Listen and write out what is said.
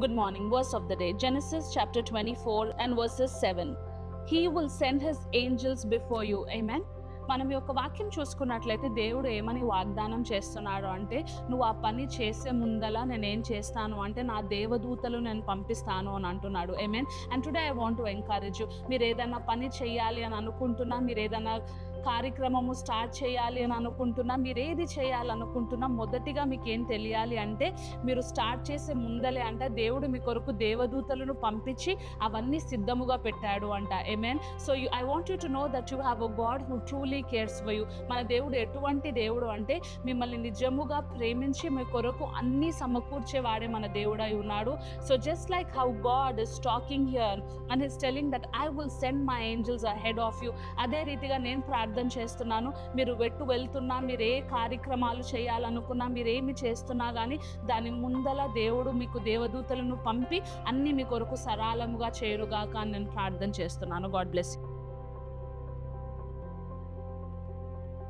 Good morning. Verse of the day, Genesis chapter 24 and verses 7. He will send his angels before you. Amen. మనం ఈ యొక్క వాక్యం చూసుకున్నట్లయితే దేవుడు ఏమని వాగ్దానం చేస్తున్నాడు అంటే, నువ్వు ఆ పని చేసే ముందలా నేనేం చేస్తాను అంటే నా దేవదూతలు నేను పంపిస్తాను అని అంటున్నాడు. Amen. And today I want to encourage you. మీరు ఏదైనా పని చేయాలి అని అనుకుంటున్నా, మీరు ఏదైనా కార్యక్రమము స్టార్ట్ చేయాలి అని అనుకుంటున్నా, మీరు ఏది చేయాలనుకుంటున్నా, మొదటిగా మీకు ఏం తెలియాలి అంటే, మీరు స్టార్ట్ చేసే ముందలే అంట దేవుడు మీ కొరకు దేవదూతలను పంపించి అవన్నీ సిద్ధముగా పెట్టాడు అంట. Amen. So I want you to know that you have a God who truly cares for you. మన దేవుడు ఎటువంటి దేవుడు అంటే, మిమ్మల్ని నిజముగా ప్రేమించి మీ కొరకు అన్నీ సమకూర్చేవాడే మన దేవుడై ఉన్నాడు. So just like how God is talking here and his telling that I will send my angels ahead of you. అదే రీతిగా నేను ప్రార్థన చేస్తున్నాను. మీరు వెళ్తున్నా, మీరు ఏ కార్యక్రమాలు చేయాలనుకున్నా, మీరు ఏమి చేస్తున్నా కానీ దాని ముందల దేవుడు మీకు దేవదూతలను పంపి అన్ని మీ కొరకు సరళముగా చేరుగాక అని నేను ప్రార్థన చేస్తున్నాను. God bless you.